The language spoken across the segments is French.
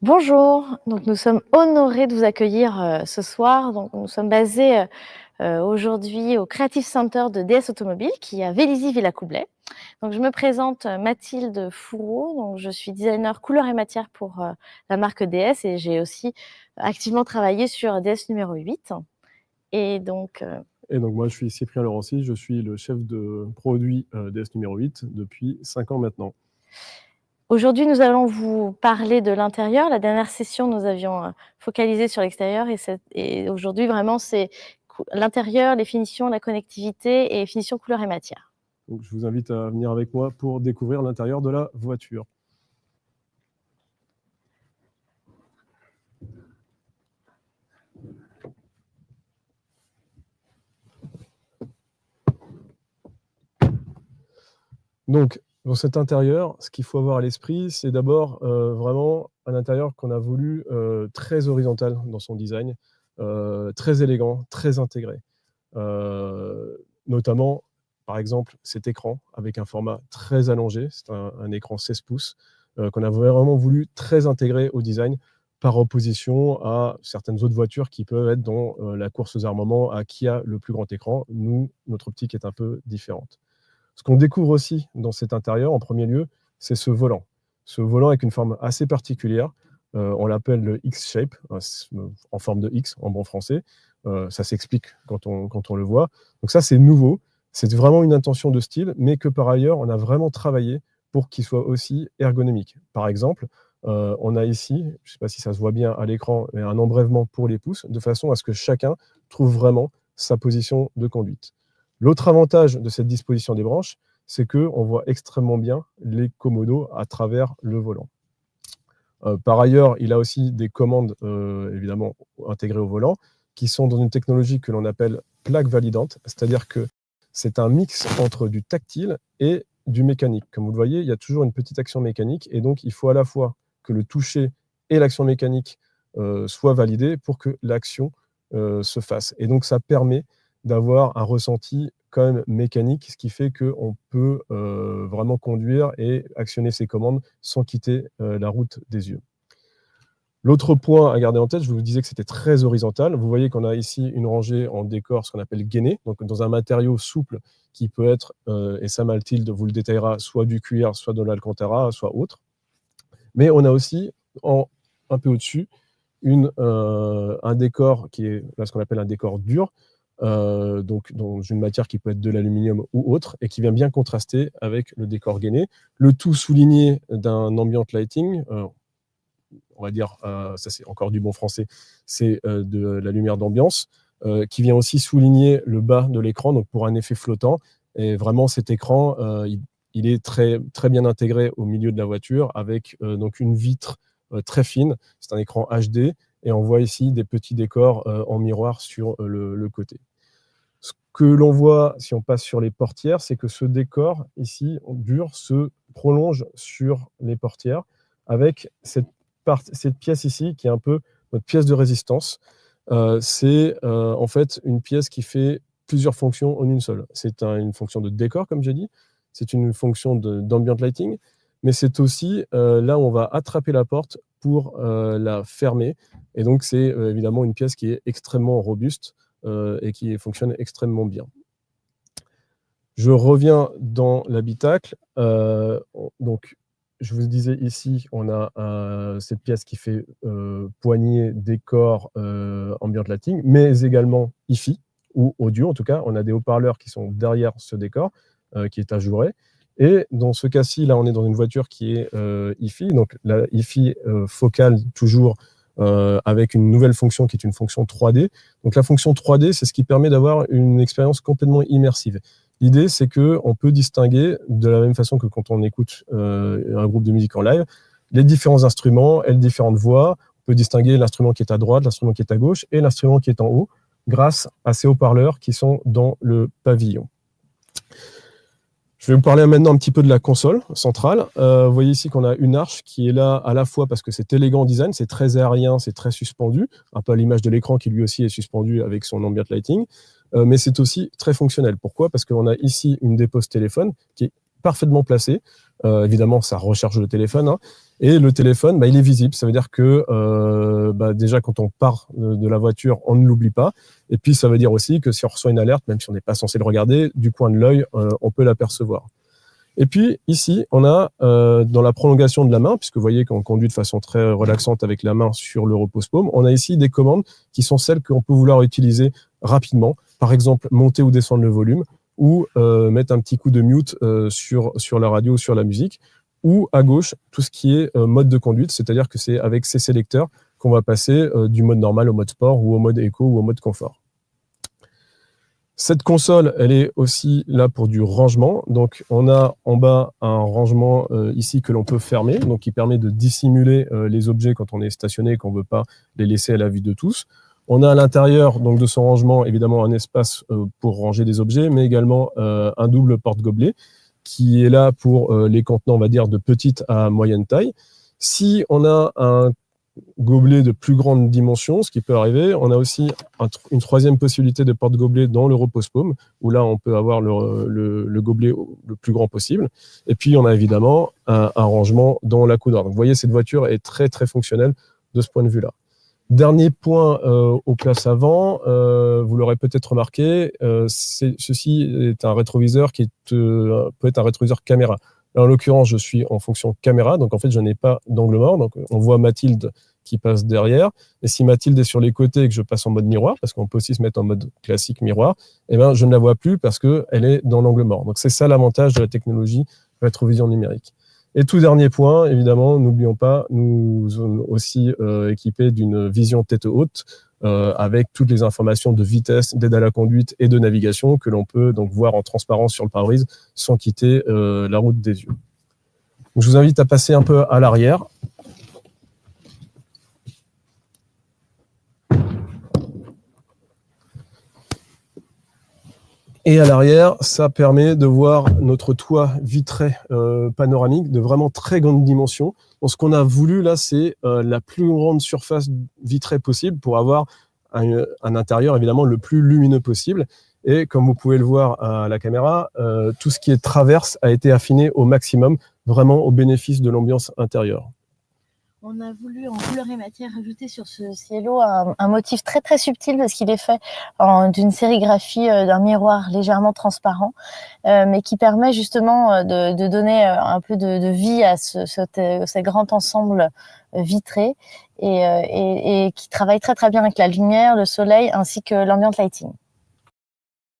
Bonjour, donc nous sommes honorés de vous accueillir, ce soir. Donc nous sommes basés, aujourd'hui au Creative Center de DS Automobile qui est à Vélizy-Villacoublay. Donc je me présente, Mathilde Fourreau, donc je suis designer couleurs et matières pour, la marque DS et j'ai aussi activement travaillé sur DS numéro 8 et donc, Et donc moi, je suis Cyprien Laurency, je suis le chef de produit DS numéro 8 depuis 5 ans maintenant. Aujourd'hui, nous allons vous parler de l'intérieur. La dernière session, nous avions, focalisé sur l'extérieur et aujourd'hui, vraiment, c'est l'intérieur, les finitions, la connectivité et finition couleur et matière. Donc je vous invite à venir avec moi pour découvrir l'intérieur de la voiture. Donc, dans cet intérieur, ce qu'il faut avoir à l'esprit, c'est d'abord vraiment un intérieur qu'on a voulu très horizontal dans son design, très élégant, très intégré. Notamment, par exemple, cet écran avec un format très allongé, c'est un écran 16 pouces qu'on a vraiment voulu très intégré au design par opposition à certaines autres voitures qui peuvent être dans la course aux armements à qui a le plus grand écran. Nous, notre optique est un peu différente. Ce qu'on découvre aussi dans cet intérieur, en premier lieu, c'est ce volant. Ce volant avec une forme assez particulière, on l'appelle le X-shape, en forme de X en bon français. Ça s'explique quand on le voit. Donc ça, c'est nouveau. C'est vraiment une intention de style, mais que par ailleurs, on a vraiment travaillé pour qu'il soit aussi ergonomique. Par exemple, on a ici, je ne sais pas si ça se voit bien à l'écran, mais un embrèvement pour les pouces, de façon à ce que chacun trouve vraiment sa position de conduite. L'autre avantage de cette disposition des branches, c'est qu'on voit extrêmement bien les commodos à travers le volant. Par ailleurs, il a aussi des commandes évidemment intégrées au volant qui sont dans une technologie que l'on appelle plaque validante, c'est-à-dire que c'est un mix entre du tactile et du mécanique. Comme vous le voyez, il y a toujours une petite action mécanique et donc il faut à la fois que le toucher et l'action mécanique soient validés pour que l'action se fasse. Et donc ça permet d'avoir un ressenti quand même mécanique, ce qui fait qu'on peut vraiment conduire et actionner ses commandes sans quitter la route des yeux. L'autre point à garder en tête, je vous disais que c'était très horizontal. Vous voyez qu'on a ici une rangée en décor, ce qu'on appelle gainé, donc dans un matériau souple qui peut être, et ça Mathilde vous le détaillera, soit du cuir, soit de l'alcantara, soit autre. Mais on a aussi, un peu au-dessus, un décor qui est là, ce qu'on appelle un décor dur, donc dans une matière qui peut être de l'aluminium ou autre, et qui vient bien contraster avec le décor gainé. Le tout souligné d'un ambient lighting, on va dire, ça c'est encore du bon français, c'est de la lumière d'ambiance, qui vient aussi souligner le bas de l'écran, donc pour un effet flottant. Et vraiment, cet écran, il est très, très bien intégré au milieu de la voiture avec donc une vitre très fine. C'est un écran HD et on voit ici des petits décors en miroir sur le côté. Ce que l'on voit si on passe sur les portières, c'est que ce décor ici, dur, se prolonge sur les portières avec cette pièce ici qui est un peu notre pièce de résistance. C'est en fait une pièce qui fait plusieurs fonctions en une seule. C'est une fonction de décor, comme j'ai dit, c'est une fonction d'ambient lighting, mais c'est aussi là où on va attraper la porte pour la fermer. Et donc, c'est évidemment une pièce qui est extrêmement robuste et qui fonctionne extrêmement bien. Je reviens dans l'habitacle. Donc, je vous disais ici, on a cette pièce qui fait poignée, décor, ambient lighting, mais également hi-fi ou audio. En tout cas, on a des haut-parleurs qui sont derrière ce décor, qui est ajouré. Et dans ce cas-ci, là, on est dans une voiture qui est hi-fi. Donc, la hi-fi focale, toujours avec une nouvelle fonction qui est une fonction 3D. Donc, la fonction 3D, c'est ce qui permet d'avoir une expérience complètement immersive. L'idée, c'est qu'on peut distinguer, de la même façon que quand on écoute un groupe de musique en live, les différents instruments et les différentes voix. On peut distinguer l'instrument qui est à droite, l'instrument qui est à gauche et l'instrument qui est en haut, grâce à ces haut-parleurs qui sont dans le pavillon. Je vais vous parler maintenant un petit peu de la console centrale. Vous voyez ici qu'on a une arche qui est là à la fois parce que c'est élégant en design, c'est très aérien, c'est très suspendu, un peu à l'image de l'écran qui lui aussi est suspendu avec son ambient lighting. Mais c'est aussi très fonctionnel. Pourquoi ? Parce qu'on a ici une dépose téléphone qui est parfaitement placée. Évidemment, ça recharge le téléphone, hein, Et le téléphone, il est visible. Ça veut dire que déjà, quand on part de la voiture, on ne l'oublie pas. Et puis, ça veut dire aussi que si on reçoit une alerte, même si on n'est pas censé le regarder, du coin de l'œil, on peut l'apercevoir. Et puis, ici, on a dans la prolongation de la main, puisque vous voyez qu'on conduit de façon très relaxante avec la main sur le repose-paume, on a ici des commandes qui sont celles qu'on peut vouloir utiliser rapidement. Par exemple, monter ou descendre le volume, ou mettre un petit coup de mute sur la radio ou sur la musique, ou à gauche, tout ce qui est mode de conduite, c'est-à-dire que c'est avec ces sélecteurs qu'on va passer du mode normal au mode sport, ou au mode éco, ou au mode confort. Cette console, elle est aussi là pour du rangement. Donc, on a en bas un rangement ici que l'on peut fermer, donc qui permet de dissimuler les objets quand on est stationné et qu'on ne veut pas les laisser à la vue de tous. On a à l'intérieur donc de son rangement, évidemment, un espace pour ranger des objets, mais également un double porte-gobelet qui est là pour les contenants, on va dire, de petite à moyenne taille. Si on a un gobelet de plus grande dimension, ce qui peut arriver. On a aussi une troisième possibilité de porte-gobelet dans le repose-paume, où là, on peut avoir le gobelet le plus grand possible. Et puis, on a évidemment un rangement dans la coudoir. Donc, vous voyez, cette voiture est très, très fonctionnelle de ce point de vue-là. Dernier point aux places avant, vous l'aurez peut-être remarqué, ceci est un rétroviseur qui peut être un rétroviseur caméra. Là, en l'occurrence, je suis en fonction caméra, donc en fait, je n'ai pas d'angle mort. Donc, on voit Mathilde qui passe derrière. Et si Mathilde est sur les côtés et que je passe en mode miroir, parce qu'on peut aussi se mettre en mode classique miroir, eh ben, je ne la vois plus parce qu'elle est dans l'angle mort. Donc, c'est ça l'avantage de la technologie rétrovision numérique. Et tout dernier point, évidemment, n'oublions pas, nous sommes aussi équipés d'une vision tête haute avec toutes les informations de vitesse, d'aide à la conduite et de navigation que l'on peut donc voir en transparence sur le pare-brise sans quitter la route des yeux. Donc, je vous invite à passer un peu à l'arrière. Et à l'arrière, ça permet de voir notre toit vitré panoramique de vraiment très grande dimension. Donc, ce qu'on a voulu là, c'est la plus grande surface vitrée possible pour avoir un intérieur évidemment le plus lumineux possible. Et comme vous pouvez le voir à la caméra, tout ce qui est traverse a été affiné au maximum, vraiment au bénéfice de l'ambiance intérieure. On a voulu, en couleur et matière, rajouter sur ce cielo un motif très très subtil parce qu'il est fait d'une sérigraphie d'un miroir légèrement transparent, mais qui permet justement de donner un peu de vie à ce grand ensemble vitré et qui travaille très très bien avec la lumière, le soleil ainsi que l'ambient lighting.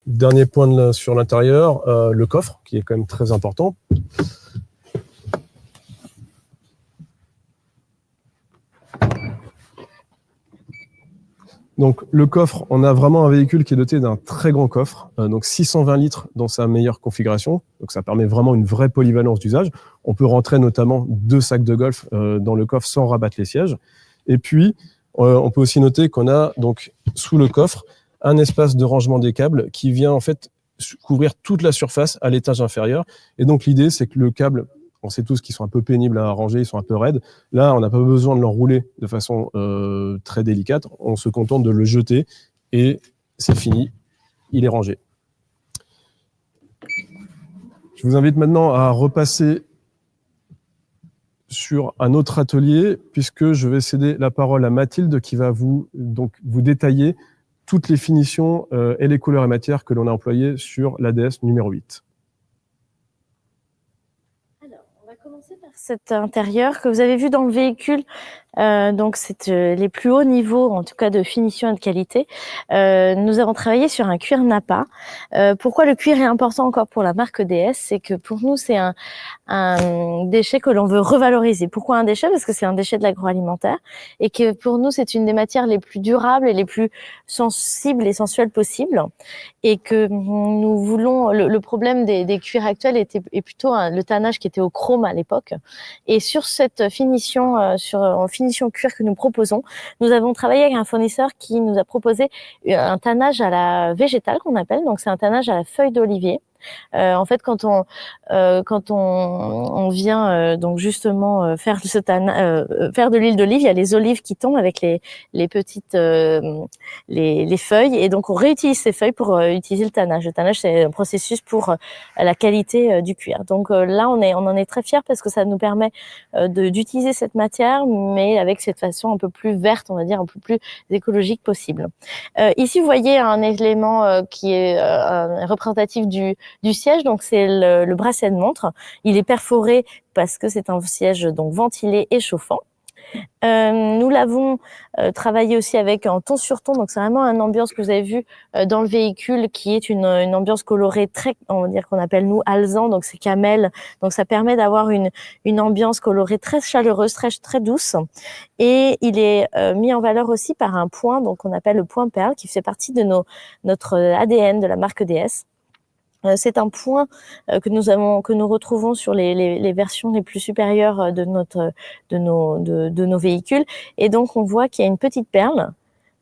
Dernier point sur l'intérieur, le coffre qui est quand même très important. Donc, le coffre, on a vraiment un véhicule qui est doté d'un très grand coffre, donc 620 litres dans sa meilleure configuration. Donc, ça permet vraiment une vraie polyvalence d'usage. On peut rentrer notamment 2 sacs de golf dans le coffre sans rabattre les sièges. Et puis, on peut aussi noter qu'on a donc sous le coffre un espace de rangement des câbles qui vient en fait couvrir toute la surface à l'étage inférieur. Et donc, l'idée, c'est que le câble, on sait tous qu'ils sont un peu pénibles à ranger, ils sont un peu raides. Là, on n'a pas besoin de l'enrouler de façon très délicate. On se contente de le jeter et c'est fini, il est rangé. Je vous invite maintenant à repasser sur un autre atelier puisque je vais céder la parole à Mathilde qui va vous détailler toutes les finitions et les couleurs et matières que l'on a employées sur l'ADS numéro 8. Cet intérieur que vous avez vu dans le véhicule, donc c'est les plus hauts niveaux en tout cas de finition et de qualité. Nous avons travaillé sur un cuir Nappa. Pourquoi le cuir est important encore pour la marque EDS? C'est que pour nous c'est un déchet que l'on veut revaloriser. Pourquoi un déchet? Parce que c'est un déchet de l'agroalimentaire et que pour nous c'est une des matières les plus durables et les plus sensibles et sensuelles possibles, et que nous voulons, le problème des cuirs actuels est plutôt le tannage qui était au chrome à l'époque. Et sur cette finition, en finition cuir que nous proposons, nous avons travaillé avec un fournisseur qui nous a proposé un tannage à la végétale qu'on appelle, donc c'est un tannage à la feuille d'olivier, En fait, quand on vient donc justement faire faire de l'huile d'olive, il y a les olives qui tombent avec les petites les feuilles, et donc on réutilise ces feuilles pour utiliser le tannage. Le tannage, c'est un processus pour la qualité du cuir. Donc là, on en est très fiers parce que ça nous permet d'utiliser cette matière, mais avec cette façon un peu plus verte, on va dire, un peu plus écologique possible. Ici, vous voyez un élément qui est représentatif du siège. Donc c'est le bracelet de montre. Il est perforé parce que c'est un siège donc ventilé et chauffant. Nous l'avons travaillé aussi avec en ton sur ton, donc c'est vraiment une ambiance que vous avez vue dans le véhicule, qui est une ambiance colorée très, on va dire, qu'on appelle nous alezan, donc c'est camel, donc ça permet d'avoir une ambiance colorée très chaleureuse, très douce. Et il est mis en valeur aussi par un point, donc on appelle le point perle, qui fait partie de notre ADN de la marque DS. C'est un point que nous retrouvons sur les versions les plus supérieures de nos véhicules, et donc on voit qu'il y a une petite perle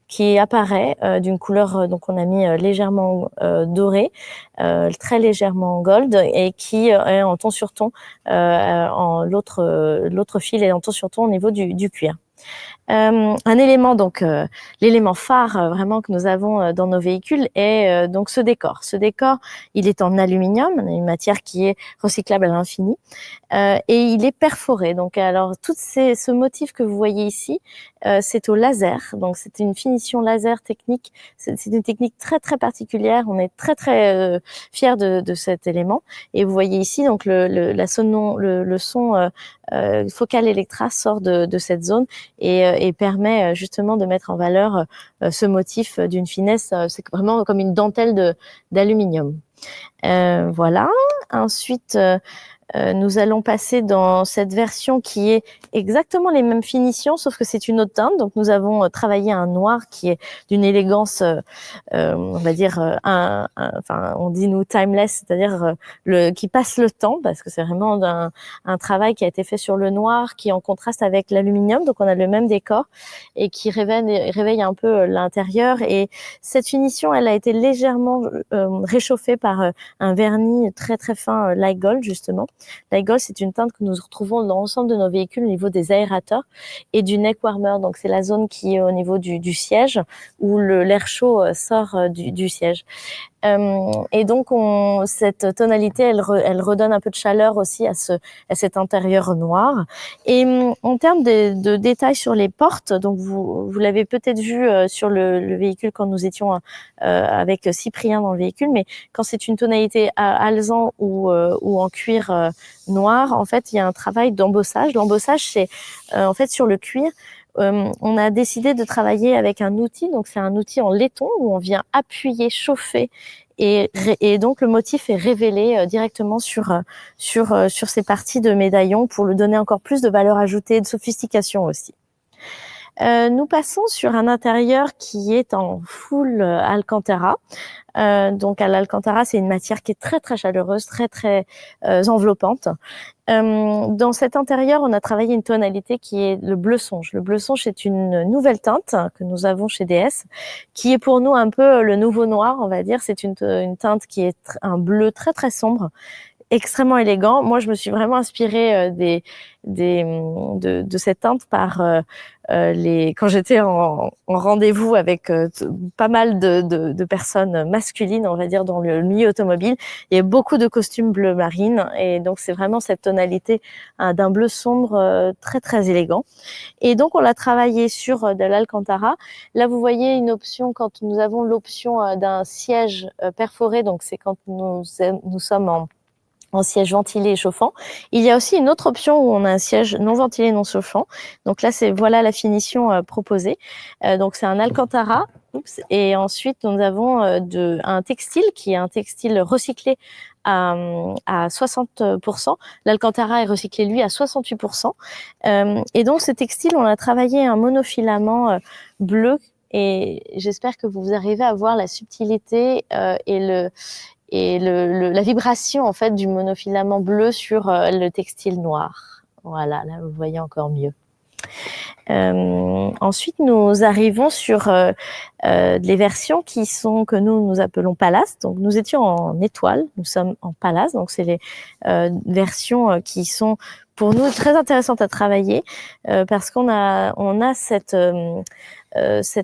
qui apparaît d'une couleur, donc on a mis légèrement doré, très légèrement gold, et qui est en ton sur ton, l'autre fil est en ton sur ton au niveau du cuir. Un élément, donc l'élément phare vraiment que nous avons dans nos véhicules est donc ce décor. Ce décor, il est en aluminium, une matière qui est recyclable à l'infini, et il est perforé. Donc alors ce motif que vous voyez ici, c'est au laser. Donc c'est une finition laser technique. C'est une technique très particulière. On est très fiers de cet élément. Et vous voyez ici donc le son Focal Electra sort de cette zone, et permet justement de mettre en valeur ce motif d'une finesse. C'est vraiment comme une dentelle d'aluminium. Voilà. Ensuite, nous allons passer dans cette version qui est exactement les mêmes finitions, sauf que c'est une autre teinte. Donc nous avons travaillé un noir qui est d'une élégance, on va dire, enfin on dit nous timeless, c'est-à-dire qui passe le temps, parce que c'est vraiment un travail qui a été fait sur le noir, qui est en contraste avec l'aluminium. Donc on a le même décor et qui réveille un peu l'intérieur. Et cette finition, elle a été légèrement réchauffée par un vernis très fin light gold, justement. Light gold, c'est une teinte que nous retrouvons dans l'ensemble de nos véhicules au niveau des aérateurs et du neck warmer. Donc c'est la zone qui est au niveau du siège, où l'air chaud sort du siège. Et donc cette tonalité, elle redonne un peu de chaleur aussi à cet intérieur noir. Et en termes de détails sur les portes, donc vous l'avez peut-être vu sur le véhicule quand nous étions avec Cyprien dans le véhicule, mais quand c'est une tonalité alezan ou en cuir noir, en fait il y a un travail d'embossage. L'embossage, c'est en fait sur le cuir. On a décidé de travailler avec un outil, donc c'est un outil en laiton où on vient appuyer, chauffer, et donc le motif est révélé directement sur ces parties de médaillon pour lui donner encore plus de valeur ajoutée et de sophistication aussi. Nous passons sur un intérieur qui est en full Alcantara. Donc à l'Alcantara, c'est une matière qui est très chaleureuse, très enveloppante. Dans cet intérieur, on a travaillé une tonalité qui est le bleu songe. Le bleu songe, c'est une nouvelle teinte que nous avons chez DS, qui est pour nous un peu le nouveau noir, on va dire. C'est une teinte qui est un bleu très sombre, extrêmement élégant. Moi, je me suis vraiment inspirée de cette teinte par quand j'étais en rendez-vous avec pas mal de personnes masculines, on va dire, dans le milieu automobile. Il y a beaucoup de costumes bleu marine, et donc c'est vraiment cette tonalité d'un bleu sombre très élégant. Et donc on l'a travaillé sur de l'Alcantara. Là, vous voyez une option, quand nous avons l'option d'un siège perforé, donc c'est quand nous sommes en siège ventilé et chauffant. Il y a aussi une autre option où on a un siège non ventilé, non chauffant. Donc là, voilà la finition proposée. Donc c'est un Alcantara. Et ensuite, nous avons un textile qui est un textile recyclé à 60%. L'Alcantara est recyclé, lui, à 68%. Et donc, ce textile, on a travaillé un monofilament bleu, et j'espère que vous arrivez à voir la subtilité et la vibration en fait du monofilament bleu sur le textile noir. Voilà, là vous voyez encore mieux. Ensuite, nous arrivons sur les versions que nous appelons Palace. Donc, nous étions en étoile, nous sommes en Palace. Donc, c'est les versions qui sont pour nous très intéressantes à travailler parce qu'on a cette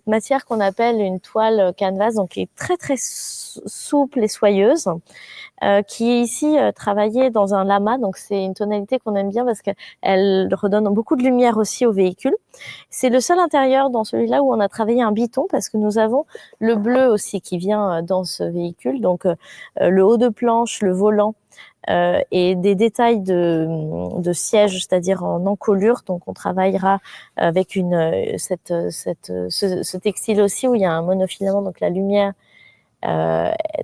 matière qu'on appelle une toile canvas, donc qui est très très souple et soyeuse. Qui est ici travaillée dans un lama, donc c'est une tonalité qu'on aime bien parce qu'elle redonne beaucoup de lumière aussi au véhicule. C'est le seul intérieur dans celui-là où on a travaillé un biton parce que nous avons le bleu aussi qui vient dans ce véhicule, donc le haut de planche, le volant et des détails de siège, c'est-à-dire en encolure. Donc on travaillera avec ce textile aussi où il y a un monofilament, donc la lumière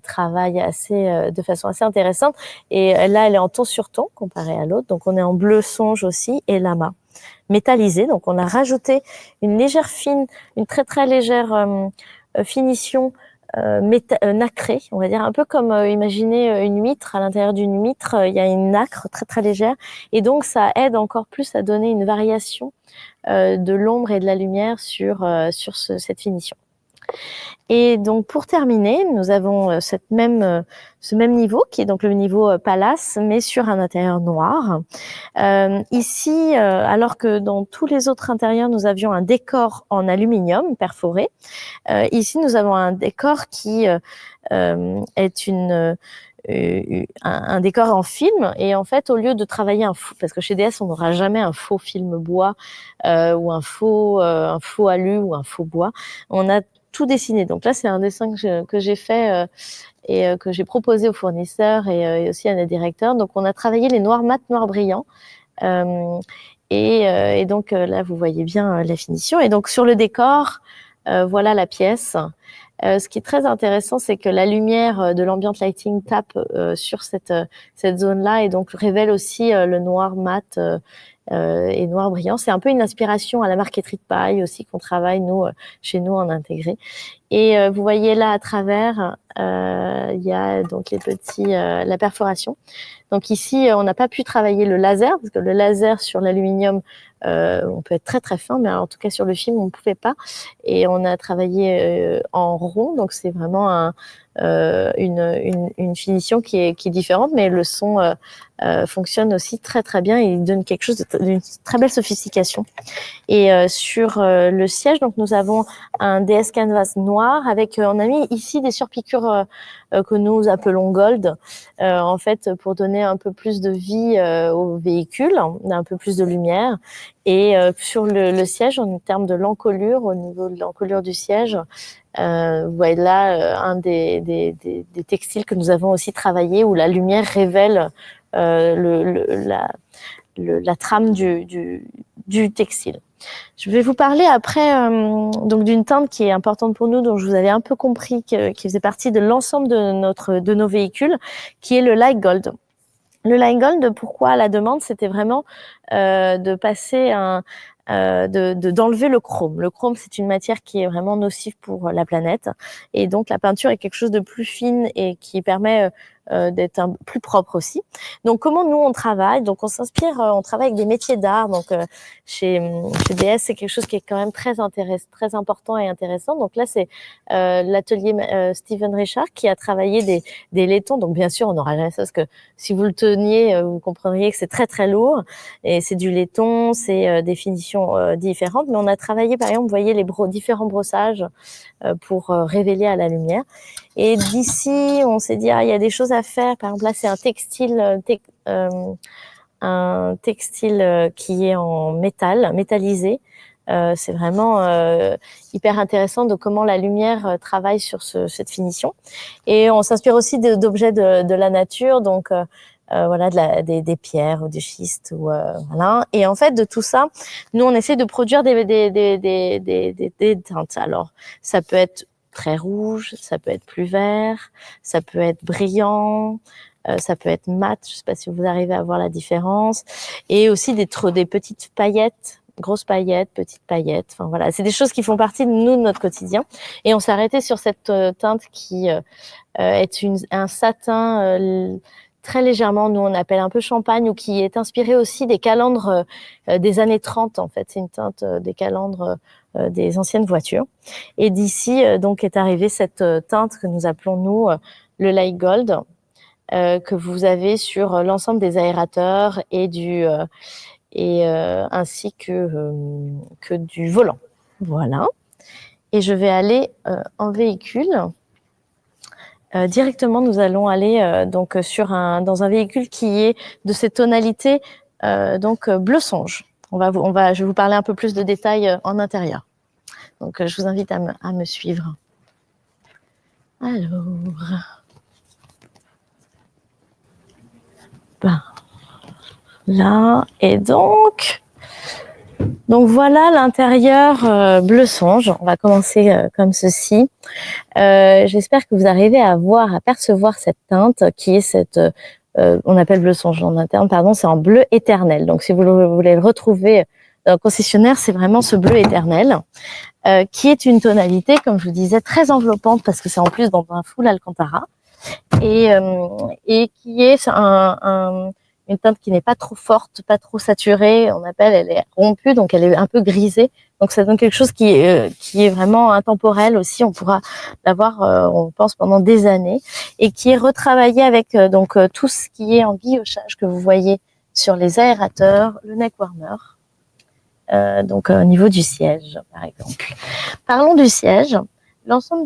travaille de façon assez intéressante. Et là, elle est en ton sur ton comparée à l'autre. Donc, on est en bleu songe aussi et lama métallisé. Donc, on a rajouté une très très légère finition nacrée, on va dire, un peu comme imaginez une huître. À l'intérieur d'une huître, il y a une nacre très très légère. Et donc, ça aide encore plus à donner une variation de l'ombre et de la lumière sur cette finition. Et donc, pour terminer, nous avons ce même niveau, qui est donc le niveau Palace, mais sur un intérieur noir. Ici, alors que dans tous les autres intérieurs, nous avions un décor en aluminium perforé, ici, nous avons un décor qui est un décor en film. Et en fait, au lieu de travailler parce que chez DS, on n'aura jamais un faux film bois ou un faux alu ou un faux bois, on a tout dessiné. Donc là, c'est un dessin que j'ai fait et que j'ai proposé aux fournisseurs et aussi à nos directeurs. Donc, on a travaillé les noirs mat, noirs brillants. Et donc, là, vous voyez bien la finition. Et donc, sur le décor, voilà la pièce. Ce qui est très intéressant, c'est que la lumière de l'ambient lighting tape sur cette zone-là et donc révèle aussi le noir mat et noir brillant. C'est un peu une inspiration à la marqueterie de paille aussi qu'on travaille chez nous en intégré. Et vous voyez là à travers, il y a donc la perforation. Donc ici, on n'a pas pu travailler le laser parce que le laser sur l'aluminium, on peut être très très fin, mais en tout cas sur le film, on ne pouvait pas. Et on a travaillé en rond, donc c'est vraiment une finition qui est différente, mais le son fonctionne aussi très très bien et il donne quelque chose d'une très belle sophistication. Et sur le siège, donc nous avons un DS Canvas noir avec, on a mis ici des surpiqûres que nous appelons gold, en fait pour donner un peu plus de vie au véhicule, un peu plus de lumière. Et sur le siège, en termes de l'encolure, au niveau de l'encolure du siège, vous voyez là un des textiles que nous avons aussi travaillé où la lumière révèle la trame du textile. Je vais vous parler après donc d'une teinte qui est importante pour nous, dont je vous avais un peu compris qui faisait partie de l'ensemble de nos véhicules, qui est le light gold. Le light gold, pourquoi la demande, c'était vraiment de passer d'enlever le chrome. Le chrome, c'est une matière qui est vraiment nocive pour la planète, et donc la peinture est quelque chose de plus fine et qui permet d'être plus propre aussi. Donc comment nous on travaille? Donc on travaille avec des métiers d'art. Donc chez DS, c'est quelque chose qui est quand même très important et intéressant. Donc là c'est l'atelier Steven Richard qui a travaillé des laitons. Donc bien sûr on n'aura jamais ça parce que si vous le teniez, vous comprendriez que c'est très très lourd et c'est du laiton, c'est des finitions différentes. Mais on a travaillé par exemple, vous voyez les différents brossages pour révéler à la lumière. Et d'ici, on s'est dit, il y a des choses à faire. Par exemple, là, c'est un textile qui est en métallisé. C'est vraiment hyper intéressant de comment la lumière travaille sur cette finition. Et on s'inspire aussi d'objets de la nature, donc voilà, des pierres ou des schistes. Voilà. Et en fait, de tout ça, nous, on essaie de produire des teintes. Alors, ça peut être très rouge, ça peut être plus vert, ça peut être brillant, ça peut être mat, je ne sais pas si vous arrivez à voir la différence, et aussi des petites paillettes, grosses paillettes, petites paillettes, enfin voilà, c'est des choses qui font partie de notre quotidien. Et on s'est arrêté sur cette teinte qui est un satin très légèrement, nous on appelle un peu champagne, ou qui est inspirée aussi des calandres des années 30 en fait. C'est une teinte des calandres des anciennes voitures. Et d'ici donc est arrivée cette teinte que nous appelons nous le light gold, que vous avez sur l'ensemble des aérateurs et ainsi que du volant. Voilà. Et je vais aller en véhicule. Directement, nous allons aller donc dans un véhicule qui est de cette tonalité donc bleu songe. Je vais vous parler un peu plus de détails en intérieur. Donc, je vous invite à me suivre. Alors, là, et donc voilà l'intérieur bleu songe. On va commencer comme ceci. J'espère que vous arrivez à percevoir cette teinte qui est cette, on appelle bleu songe en interne, pardon, c'est en bleu éternel. Donc si vous voulez le retrouver dans le concessionnaire, c'est vraiment ce bleu éternel, qui est une tonalité, comme je vous disais, très enveloppante parce que c'est en plus dans un full Alcantara et qui est une teinte qui n'est pas trop forte, pas trop saturée. Elle est rompue, donc elle est un peu grisée. Donc ça donne quelque chose qui est vraiment intemporel aussi. On pourra l'avoir, on pense, pendant des années, et qui est retravaillé avec tout ce qui est en guillochage que vous voyez sur les aérateurs, le neck warmer, au niveau du siège, par exemple. Parlons du siège. L'ensemble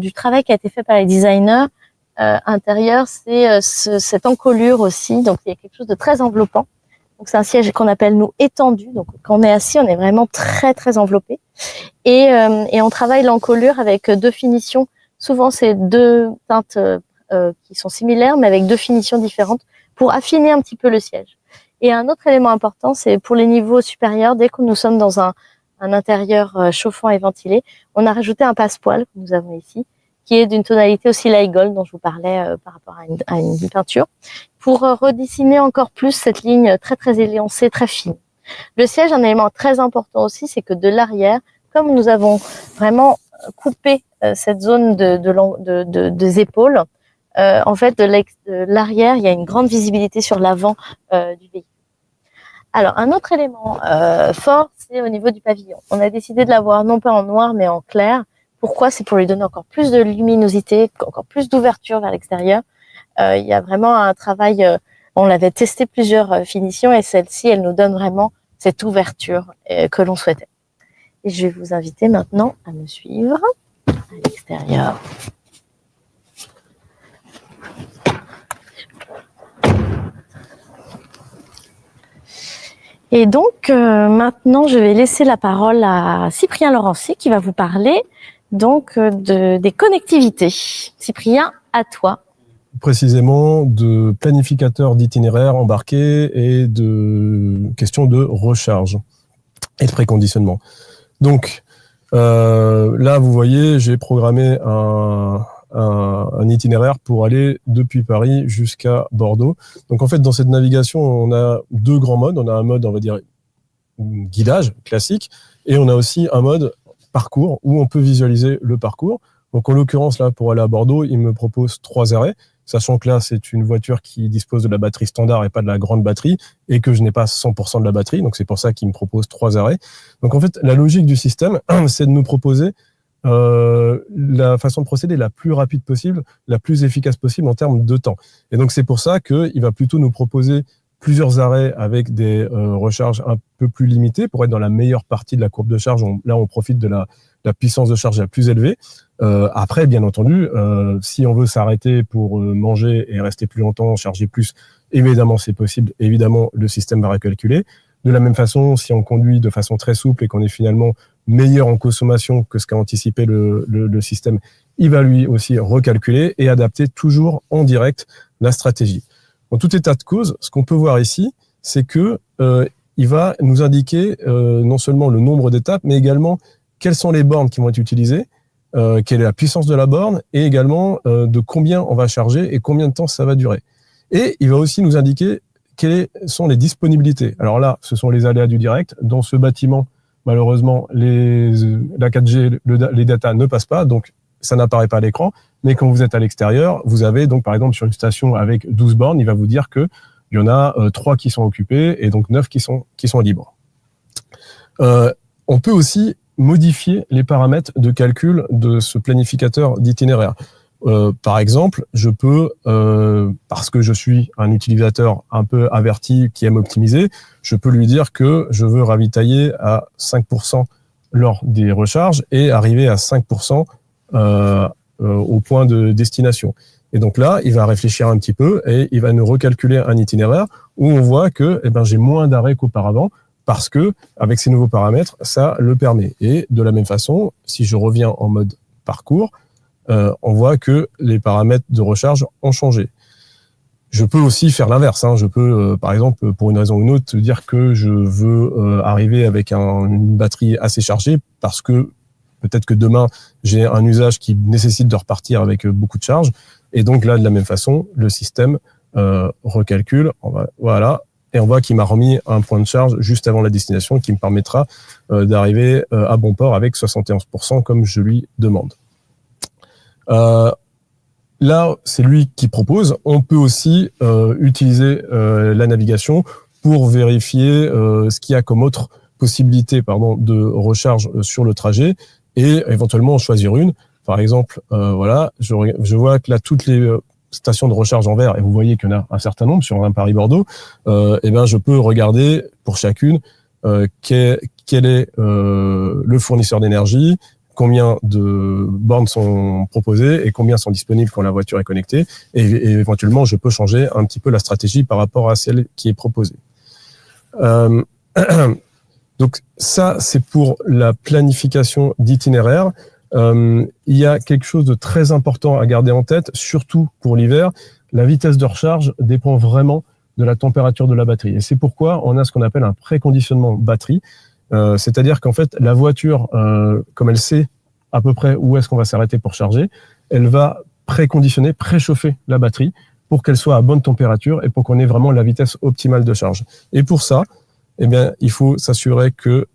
du travail qui a été fait par les designers intérieur, c'est cette encolure aussi. Donc, il y a quelque chose de très enveloppant. Donc, c'est un siège qu'on appelle, nous, étendu. Donc, quand on est assis, on est vraiment très, très enveloppé. Et on travaille l'encolure avec deux finitions. Souvent, c'est deux teintes qui sont similaires, mais avec deux finitions différentes pour affiner un petit peu le siège. Et un autre élément important, c'est pour les niveaux supérieurs, dès que nous sommes dans un intérieur chauffant et ventilé, on a rajouté un passepoil que nous avons ici, qui est d'une tonalité aussi light gold dont je vous parlais par rapport à une peinture, pour redessiner encore plus cette ligne très très élancée, très fine. Le siège, un élément très important aussi, c'est que de l'arrière, comme nous avons vraiment coupé cette zone des épaules, en fait de l'arrière, il y a une grande visibilité sur l'avant du véhicule. Alors, un autre élément fort, c'est au niveau du pavillon. On a décidé de l'avoir non pas en noir, mais en clair. Pourquoi? C'est pour lui donner encore plus de luminosité, encore plus d'ouverture vers l'extérieur. Il y a vraiment un travail, on l'avait testé plusieurs finitions, et celle-ci, elle nous donne vraiment cette ouverture que l'on souhaitait. Et je vais vous inviter maintenant à me suivre à l'extérieur. Et donc, maintenant, je vais laisser la parole à Cyprien Laurency qui va vous parler donc des connectivités. Cyprien, à toi. Précisément de planificateur d'itinéraires embarqués et de questions de recharge et de préconditionnement. Donc, là, vous voyez, j'ai programmé un itinéraire pour aller depuis Paris jusqu'à Bordeaux. Donc, en fait, dans cette navigation, on a deux grands modes. On a un mode, on va dire, guidage classique, et on a aussi un mode parcours où on peut visualiser le parcours. Donc, en l'occurrence, là, pour aller à Bordeaux, il me propose 3 arrêts, sachant que là, c'est une voiture qui dispose de la batterie standard et pas de la grande batterie, et que je n'ai pas 100% de la batterie. Donc, c'est pour ça qu'il me propose 3 arrêts. Donc, en fait, la logique du système, c'est de nous proposer la façon de procéder la plus rapide possible, la plus efficace possible en termes de temps. Et donc, c'est pour ça qu'il va plutôt nous proposer plusieurs arrêts avec des recharges un peu plus limitées pour être dans la meilleure partie de la courbe de charge. Là, on profite de la puissance de charge la plus élevée. Après, bien entendu, si on veut s'arrêter pour manger et rester plus longtemps, charger plus, évidemment, c'est possible. Évidemment, le système va recalculer. De la même façon, si on conduit de façon très souple et qu'on est finalement meilleur en consommation que ce qu'a anticipé le système, il va lui aussi recalculer et adapter toujours en direct la stratégie. En tout état de cause, ce qu'on peut voir ici, c'est que il va nous indiquer non seulement le nombre d'étapes, mais également quelles sont les bornes qui vont être utilisées, quelle est la puissance de la borne, et également de combien on va charger et combien de temps ça va durer. Et il va aussi nous indiquer quelles sont les disponibilités. Alors là, ce sont les aléas du direct. Dans ce bâtiment, malheureusement, la 4G, les data ne passent pas, donc ça n'apparaît pas à l'écran, mais quand vous êtes à l'extérieur, vous avez donc par exemple sur une station avec 12 bornes, il va vous dire qu'il y en a 3 qui sont occupées et donc 9 qui sont libres. On peut aussi modifier les paramètres de calcul de ce planificateur d'itinéraire. Par exemple, je peux, parce que je suis un utilisateur un peu averti qui aime optimiser, je peux lui dire que je veux ravitailler à 5% lors des recharges et arriver à 5% au point de destination. Et donc là, il va réfléchir un petit peu et il va nous recalculer un itinéraire où on voit que j'ai moins d'arrêts qu'auparavant parce que avec ces nouveaux paramètres, ça le permet. Et de la même façon, si je reviens en mode parcours, on voit que les paramètres de recharge ont changé. Je peux aussi faire l'inverse. Je peux, par exemple, pour une raison ou une autre, dire que je veux arriver avec une batterie assez chargée parce que peut-être que demain, j'ai un usage qui nécessite de repartir avec beaucoup de charge. Et donc là, de la même façon, le système recalcule. Voilà. Et on voit qu'il m'a remis un point de charge juste avant la destination qui me permettra d'arriver à bon port avec 71% comme je lui demande. Là, c'est lui qui propose. On peut aussi utiliser la navigation pour vérifier ce qu'il y a comme autre possibilité de recharge sur le trajet et éventuellement en choisir une. Par exemple, voilà, je vois que là, toutes les stations de recharge en vert, et vous voyez qu'il y en a un certain nombre sur un Paris-Bordeaux, je peux regarder pour chacune quel est le fournisseur d'énergie, combien de bornes sont proposées et combien sont disponibles quand la voiture est connectée. Et éventuellement, je peux changer un petit peu la stratégie par rapport à celle qui est proposée. Donc ça, c'est pour la planification d'itinéraire. Il y a quelque chose de très important à garder en tête, surtout pour l'hiver. La vitesse de recharge dépend vraiment de la température de la batterie. Et c'est pourquoi on a ce qu'on appelle un préconditionnement batterie. C'est-à-dire qu'en fait, la voiture, comme elle sait à peu près où est-ce qu'on va s'arrêter pour charger, elle va préconditionner, préchauffer la batterie pour qu'elle soit à bonne température et pour qu'on ait vraiment la vitesse optimale de charge. Et pour ça, il faut s'assurer que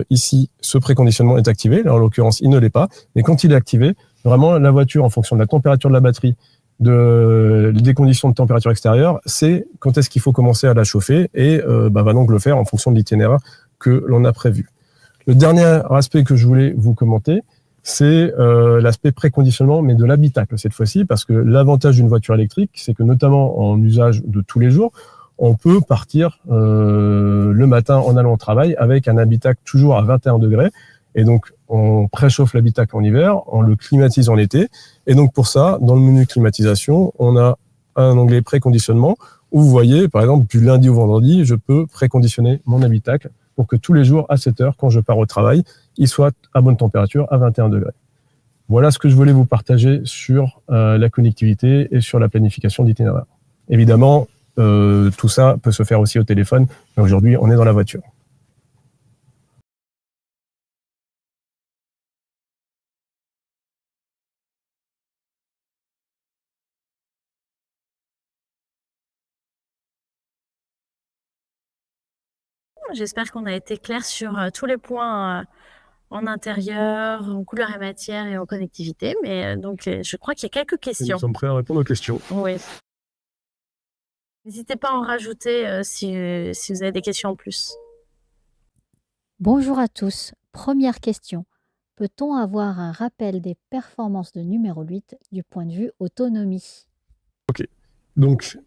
ici, ce préconditionnement est activé. Là, en l'occurrence, il ne l'est pas. Mais quand il est activé, vraiment, la voiture, en fonction de la température de la batterie, des conditions de température extérieure, c'est quand est-ce qu'il faut commencer à la chauffer et va donc le faire en fonction de l'itinéraire que l'on a prévu. Le dernier aspect que je voulais vous commenter, c'est l'aspect préconditionnement, mais de l'habitacle cette fois-ci, parce que l'avantage d'une voiture électrique, c'est que notamment en usage de tous les jours, on peut partir le matin en allant au travail avec un habitacle toujours à 21 degrés. Et donc, on préchauffe l'habitacle en hiver, on le climatise en été. Et donc, pour ça, dans le menu climatisation, on a un onglet préconditionnement où vous voyez, par exemple, du lundi au vendredi, je peux préconditionner mon habitacle pour que tous les jours, à 7 heures, quand je pars au travail, il soit à bonne température, à 21 degrés. Voilà ce que je voulais vous partager sur la connectivité et sur la planification d'itinéraire. Évidemment, tout ça peut se faire aussi au téléphone, mais aujourd'hui, on est dans la voiture. J'espère qu'on a été clair sur tous les points en intérieur, en couleur et matière et en connectivité. Mais donc, je crois qu'il y a quelques questions. Nous sommes prêts à répondre aux questions. Oui. N'hésitez pas à en rajouter si vous avez des questions en plus. Bonjour à tous. Première question. Peut-on avoir un rappel des performances de numéro 8 du point de vue autonomie? Ok. Donc,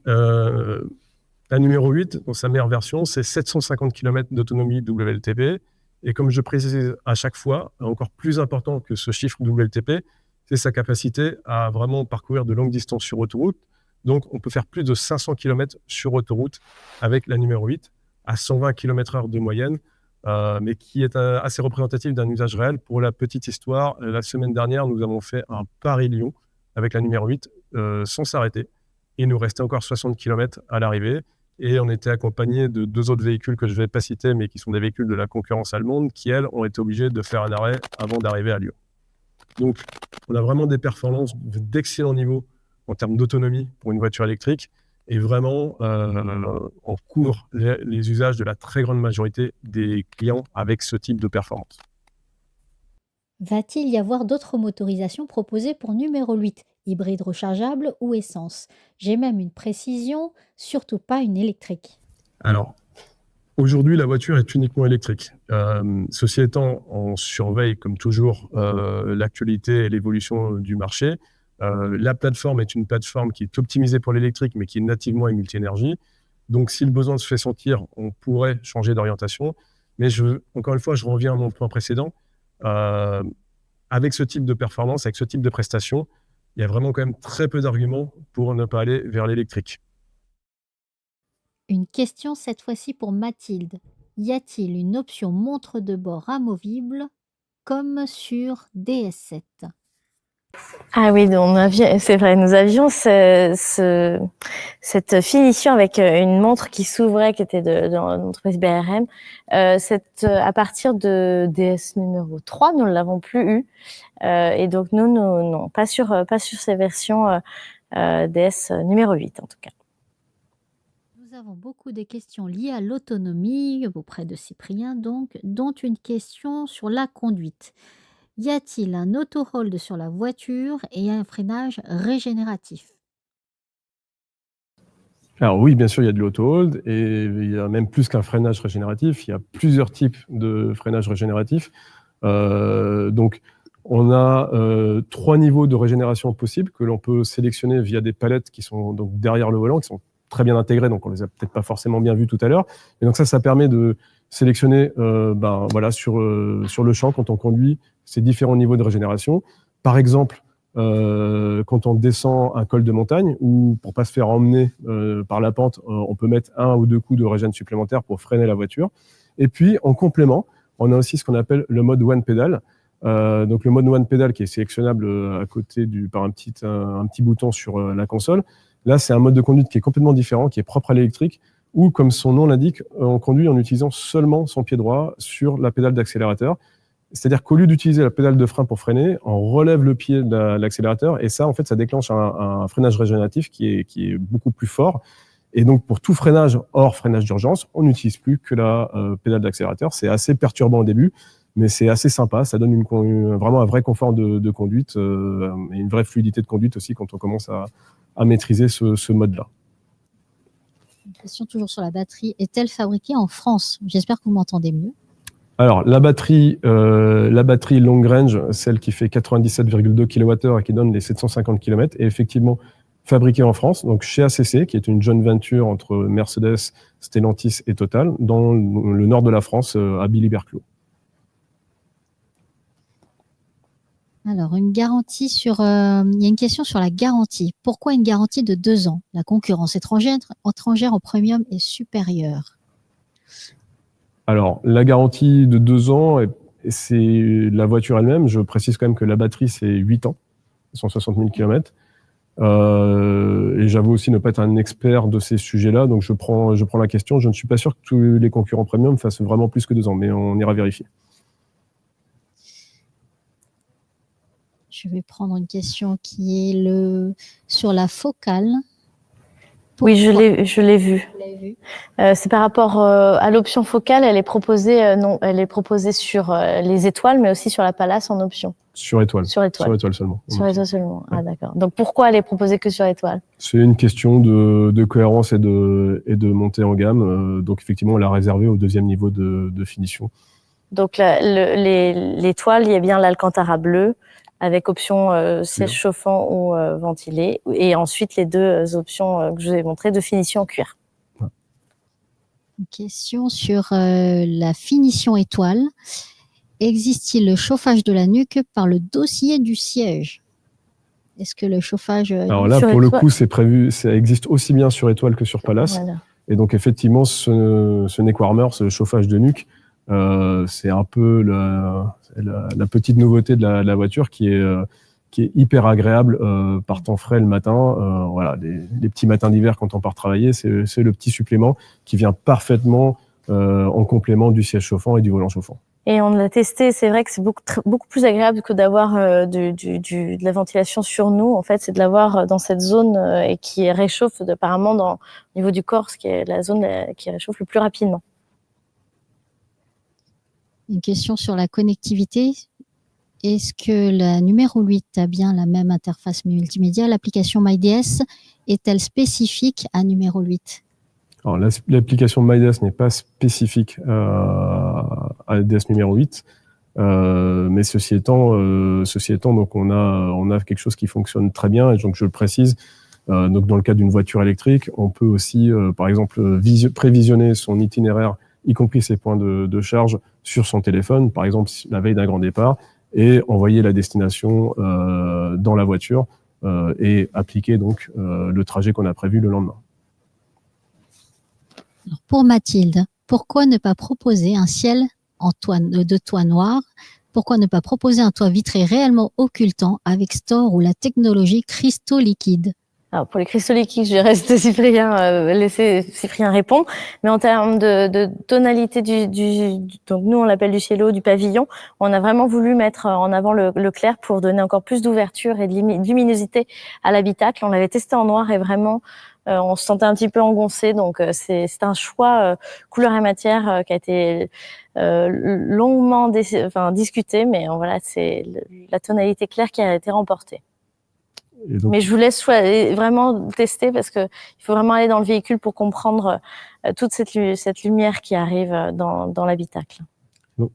la numéro 8, dans sa meilleure version, c'est 750 km d'autonomie WLTP. Et comme je précise à chaque fois, encore plus important que ce chiffre WLTP, c'est sa capacité à vraiment parcourir de longues distances sur autoroute. Donc, on peut faire plus de 500 km sur autoroute avec la numéro 8 à 120 km/h de moyenne, mais qui est assez représentatif d'un usage réel. Pour la petite histoire, la semaine dernière, nous avons fait un Paris-Lyon avec la numéro 8 sans s'arrêter. Il nous restait encore 60 km à l'arrivée. Et on était accompagné de 2 autres véhicules que je ne vais pas citer, mais qui sont des véhicules de la concurrence allemande, qui, elles, ont été obligés de faire un arrêt avant d'arriver à Lyon. Donc, on a vraiment des performances d'excellent niveau en termes d'autonomie pour une voiture électrique. Et vraiment, on couvre les usages de la très grande majorité des clients avec ce type de performance. Va-t-il y avoir d'autres motorisations proposées pour numéro 8, hybride rechargeable ou essence? J'ai même une précision, surtout pas une électrique. Alors, aujourd'hui, la voiture est uniquement électrique. Ceci étant, on surveille comme toujours l'actualité et l'évolution du marché. La plateforme est une plateforme qui est optimisée pour l'électrique, mais qui est nativement multi-énergie. Donc, si le besoin se fait sentir, on pourrait changer d'orientation. Mais encore une fois, je reviens à mon point précédent. Avec ce type de performance, avec ce type de prestation, il y a vraiment quand même très peu d'arguments pour ne pas aller vers l'électrique. Une question cette fois-ci pour Mathilde. Y a-t-il une option montre de bord amovible comme sur DS7? Ah oui, c'est vrai, nous avions cette finition avec une montre qui s'ouvrait, qui était de l'entreprise BRM. À partir de DS numéro 3, nous ne l'avons plus eu. Et donc, non, pas sur ces versions DS numéro 8, en tout cas. Nous avons beaucoup de questions liées à l'autonomie auprès de Cyprien, donc, dont une question sur la conduite. Y a-t-il un auto-hold sur la voiture et un freinage régénératif? Alors oui, bien sûr, il y a de l'auto-hold et il y a même plus qu'un freinage régénératif. Il y a plusieurs types de freinage régénératif. Donc, on a 3 niveaux de régénération possibles que l'on peut sélectionner via des palettes qui sont donc derrière le volant, qui sont très bien intégrées, donc on les a peut-être pas forcément bien vues tout à l'heure. Et donc ça permet de sélectionner sur le champ quand on conduit ces différents niveaux de régénération. Par exemple, quand on descend un col de montagne ou pour pas se faire emmener par la pente, on peut mettre 1 ou 2 coups de régène supplémentaires pour freiner la voiture. Et puis, en complément, on a aussi ce qu'on appelle le mode One Pedal. Donc, le mode One Pedal qui est sélectionnable à côté par un petit bouton sur la console. Là, c'est un mode de conduite qui est complètement différent, qui est propre à l'électrique, où, comme son nom l'indique, on conduit en utilisant seulement son pied droit sur la pédale d'accélérateur. C'est-à-dire qu'au lieu d'utiliser la pédale de frein pour freiner, on relève le pied de l'accélérateur et ça, en fait, ça déclenche un freinage régénératif qui est beaucoup plus fort. Et donc, pour tout freinage hors freinage d'urgence, on n'utilise plus que la pédale d'accélérateur. C'est assez perturbant au début, mais c'est assez sympa. Ça donne vraiment un vrai confort de conduite et une vraie fluidité de conduite aussi quand on commence à maîtriser ce mode-là. Une question toujours sur la batterie. Est-elle fabriquée en France? J'espère que vous m'entendez mieux. Alors, la batterie long range, celle qui fait 97,2 kWh et qui donne les 750 km, est effectivement fabriquée en France, donc chez ACC, qui est une joint venture entre Mercedes, Stellantis et Total, dans le nord de la France, à Billy-Berclos. Alors, une garantie il y a une question sur la garantie. Pourquoi une garantie de 2 ans? La concurrence étrangère en premium est supérieure. Alors, la garantie de 2 ans, c'est la voiture elle-même. Je précise quand même que la batterie, c'est 8 ans, 160 000 km. Et j'avoue aussi ne pas être un expert de ces sujets-là, donc je prends la question. Je ne suis pas sûr que tous les concurrents premium fassent vraiment plus que 2 ans, mais on ira vérifier. Je vais prendre une question qui est sur la focale. Pourquoi? Oui, je l'ai vu. C'est par rapport à l'option focale, elle est proposée sur les étoiles, mais aussi sur la Pallas en option. Sur étoile. Sur étoile. Sur étoile seulement. Sur étoile seulement. Ah, d'accord. Donc pourquoi elle est proposée que sur étoile? C'est une question de cohérence et de montée en gamme. Donc effectivement, on l'a réservée au 2e niveau de finition. Donc l'étoile, il y a bien l'Alcantara bleu, avec option siège chauffant ou ventilé, et ensuite les 2 options que je vous ai montrées de finition en cuir. Une question sur la finition étoile. Existe-t-il le chauffage de la nuque par le dossier du siège? Est-ce que le chauffage... Alors là, pour le coup, c'est prévu, ça existe aussi bien sur étoile que sur Pallas. Voilà. Et donc effectivement, ce neck warmer, ce chauffage de nuque, c'est un peu la petite nouveauté de la voiture qui est hyper agréable par temps frais le matin. Voilà, les petits matins d'hiver quand on part travailler, c'est le petit supplément qui vient parfaitement en complément du siège chauffant et du volant chauffant. Et on l'a testé, c'est vrai que c'est beaucoup plus agréable que d'avoir de la ventilation sur nous. En fait, c'est de l'avoir dans cette zone et qui réchauffe apparemment au niveau du corps, ce qui est la zone qui réchauffe le plus rapidement. Une question sur la connectivité. est-ce que la numéro 8 a bien la même interface multimédia? L'application MyDS est-elle spécifique à numéro 8? Alors, l'application MyDS n'est pas spécifique à DS numéro 8, mais ceci étant, donc on a quelque chose qui fonctionne très bien, et donc je le précise. Donc dans le cas d'une voiture électrique, on peut aussi, par exemple, prévisionner son itinéraire, y compris ses points de charge, sur son téléphone, par exemple la veille d'un grand départ, et envoyer la destination dans la voiture et appliquer donc le trajet qu'on a prévu le lendemain. Alors, pour Mathilde, pourquoi ne pas proposer un ciel de toit noir? Pourquoi ne pas proposer un toit vitré réellement occultant avec Store ou la technologie cristaux liquides? Alors pour les cristaux liquides, je reste laisser Cyprien répondre. Mais en termes de tonalité donc nous on l'appelle du cielo, du pavillon, on a vraiment voulu mettre en avant le clair pour donner encore plus d'ouverture et de luminosité à l'habitacle. On l'avait testé en noir et vraiment on se sentait un petit peu engoncé. Donc c'est un choix couleur et matière qui a été longuement discuté, mais voilà, c'est la tonalité claire qui a été remportée. Donc, mais je vous laisse vraiment tester parce qu'il faut vraiment aller dans le véhicule pour comprendre toute cette lumière qui arrive dans l'habitacle.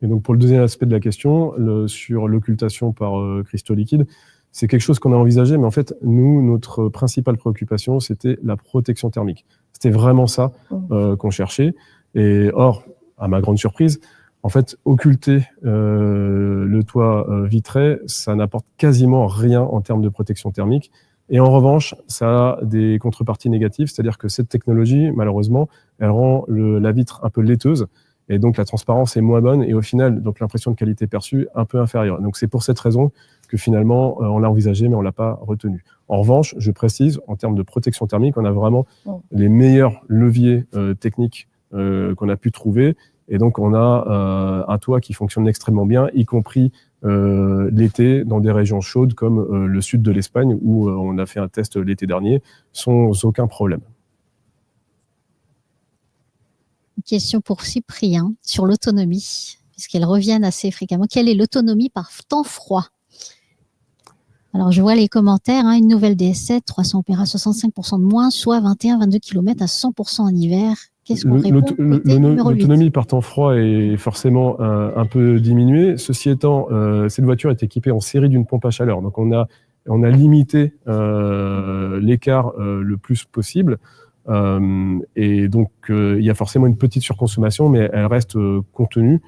Et donc pour le deuxième aspect de la question, sur l'occultation par cristaux liquides, c'est quelque chose qu'on a envisagé, mais en fait, nous, notre principale préoccupation, c'était la protection thermique. C'était vraiment ça qu'on cherchait. Et or, à ma grande surprise, en fait, occulter le toit vitré, ça n'apporte quasiment rien en termes de protection thermique. Et en revanche, ça a des contreparties négatives, c'est-à-dire que cette technologie, malheureusement, elle rend la vitre un peu laiteuse, et donc la transparence est moins bonne, et au final, donc l'impression de qualité perçue un peu inférieure. Donc c'est pour cette raison que finalement, on l'a envisagé, mais on l'a pas retenu. En revanche, je précise, en termes de protection thermique, on a vraiment les meilleurs leviers techniques qu'on a pu trouver. Et donc, on a un toit qui fonctionne extrêmement bien, y compris l'été dans des régions chaudes comme le sud de l'Espagne, où on a fait un test l'été dernier, sans aucun problème. Une question pour Cyprien sur l'autonomie, puisqu'elles reviennent assez fréquemment. Quelle est l'autonomie par temps froid? Alors, je vois les commentaires, une nouvelle DS7, 300 Opéra, 65% de moins, soit 21-22 km à 100% en hiver. Qu'est-ce qu'on répond? L'autonomie par temps froid est forcément un peu diminuée. Ceci étant, cette voiture est équipée en série d'une pompe à chaleur. Donc, on a limité l'écart le plus possible. Et donc, il y a forcément une petite surconsommation, mais elle reste contenue.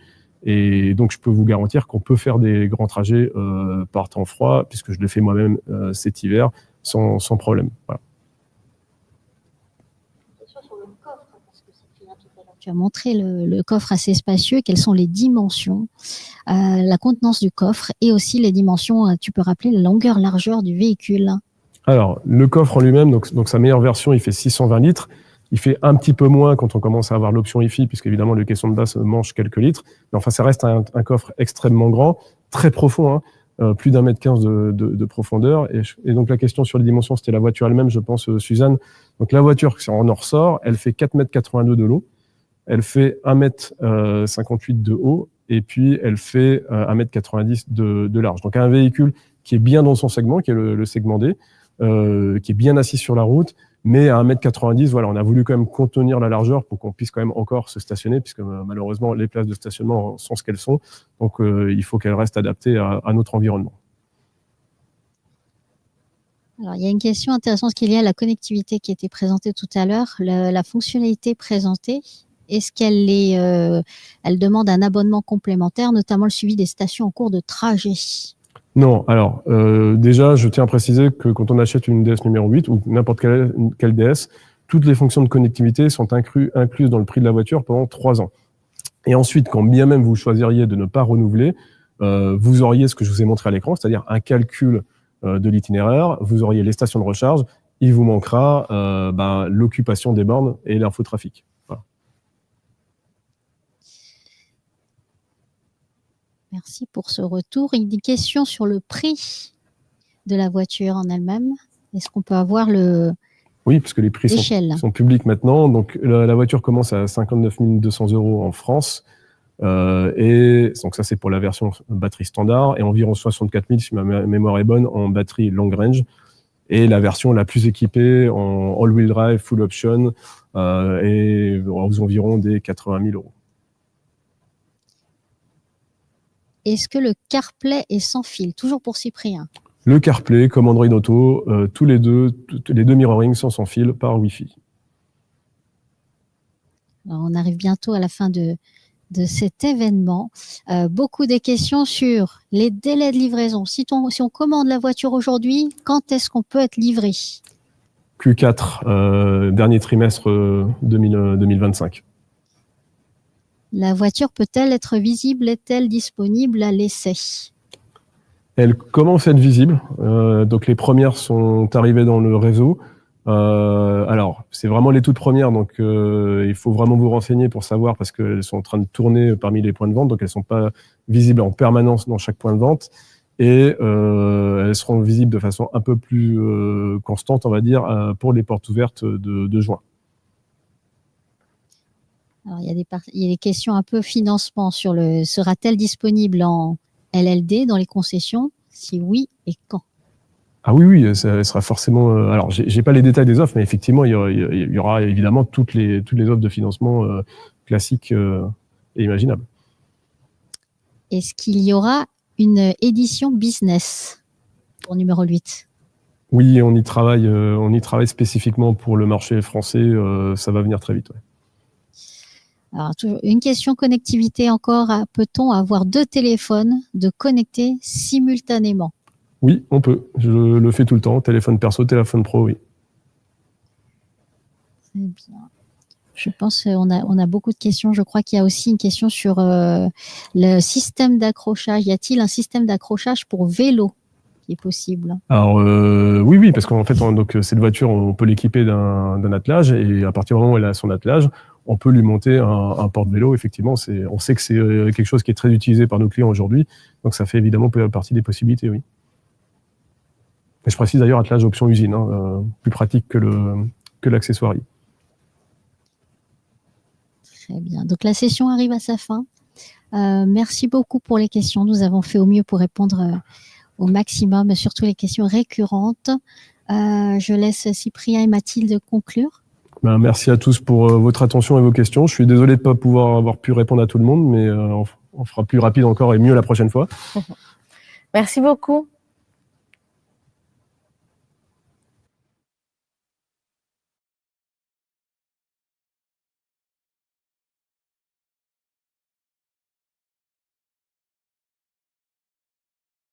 Et donc, je peux vous garantir qu'on peut faire des grands trajets par temps froid, puisque je l'ai fait moi-même cet hiver, sans problème. Voilà. Tu as montré le coffre assez spacieux. Quelles sont les dimensions, la contenance du coffre et aussi les dimensions, tu peux rappeler la longueur, largeur du véhicule? Alors, le coffre en lui-même, donc sa meilleure version, il fait 620 litres. Il fait un petit peu moins quand on commence à avoir l'option Hi-Fi, puisqu'évidemment, le caisson de base mange quelques litres. Mais enfin, ça reste un coffre extrêmement grand, très profond, plus d'1,15 m de profondeur. Et donc, la question sur les dimensions, c'était la voiture elle-même, je pense, Suzanne. Donc, la voiture, si on en ressort, elle fait 4,82 m de long. Elle fait 1,58 m de haut. Et puis, elle fait 1,90 m de large. Donc, un véhicule qui est bien dans son segment, qui est le segment D, qui est bien assis sur la route, mais à 1,90 m, voilà, on a voulu quand même contenir la largeur pour qu'on puisse quand même encore se stationner, puisque malheureusement, les places de stationnement sont ce qu'elles sont. Donc, il faut qu'elles restent adaptées à notre environnement. Alors, il y a une question intéressante qu'il y a à la connectivité qui était présentée tout à l'heure. La fonctionnalité présentée, est-ce qu'elle elle demande un abonnement complémentaire, notamment le suivi des stations en cours de trajet? Non, alors déjà, je tiens à préciser que quand on achète une DS numéro 8 ou n'importe quelle DS, toutes les fonctions de connectivité sont incluses dans le prix de la voiture pendant 3 ans. Et ensuite, quand bien même vous choisiriez de ne pas renouveler, vous auriez ce que je vous ai montré à l'écran, c'est-à-dire un calcul de l'itinéraire, vous auriez les stations de recharge, il vous manquera l'occupation des bornes et l'infotrafic. Voilà. Merci pour ce retour. Une question sur le prix de la voiture en elle-même. Est-ce qu'on peut avoir Oui, puisque les prix sont publics maintenant. Donc, la voiture commence à 59 200 € en France. Et donc ça, c'est pour la version batterie standard, et environ 64 000, si ma mémoire est bonne, en batterie long range. Et la version la plus équipée en all-wheel drive, full option, et aux environs des 80 000 €. Est-ce que le CarPlay est sans fil? Toujours pour Cyprien. Le CarPlay, comme Android Auto, tous les deux mirroring sont sans fil par Wi-Fi. Alors, on arrive bientôt à la fin de cet événement. Beaucoup des questions sur les délais de livraison. Si on commande la voiture aujourd'hui, quand est-ce qu'on peut être livré? Q4, dernier trimestre 2025. La voiture peut-elle être visible? Est-elle disponible à l'essai? Elle commence à être visible. Donc les premières sont arrivées dans le réseau. Alors, c'est vraiment les toutes premières, donc il faut vraiment vous renseigner pour savoir, parce qu'elles sont en train de tourner parmi les points de vente, donc elles ne sont pas visibles en permanence dans chaque point de vente, et elles seront visibles de façon un peu plus constante, on va dire, pour les portes ouvertes de juin. Alors, il y a des questions un peu financement sur sera-t-elle disponible en LLD dans les concessions? Si oui, et quand? Ah oui, ça sera forcément. Alors, j'ai pas les détails des offres, mais effectivement, il y aura évidemment toutes les offres de financement classiques et imaginables. Est-ce qu'il y aura une édition business pour numéro 8? Oui, on y travaille spécifiquement pour le marché français. Ça va venir très vite. Ouais. Alors, une question connectivité encore. Peut-on avoir 2 téléphones de connectés simultanément? Oui, on peut. Je le fais tout le temps. Téléphone perso, téléphone pro, oui. Très bien. Je pense qu'on a beaucoup de questions. Je crois qu'il y a aussi une question sur le système d'accrochage. Y a-t-il un système d'accrochage pour vélo qui est possible? Alors, oui, parce qu'en fait, donc, cette voiture, on peut l'équiper d'un attelage, et à partir du moment où elle a son attelage, on peut lui monter un porte-vélo. Effectivement, on sait que c'est quelque chose qui est très utilisé par nos clients aujourd'hui, donc ça fait évidemment partie des possibilités, oui. Et je précise d'ailleurs attelage option usine, plus pratique que l'accessoirie. Très bien. Donc la session arrive à sa fin. Merci beaucoup pour les questions. Nous avons fait au mieux pour répondre au maximum, surtout les questions récurrentes. Je laisse Cyprien et Mathilde conclure. Merci à tous pour votre attention et vos questions. Je suis désolé de ne pas avoir pu répondre à tout le monde, mais on fera plus rapide encore et mieux la prochaine fois. Merci beaucoup.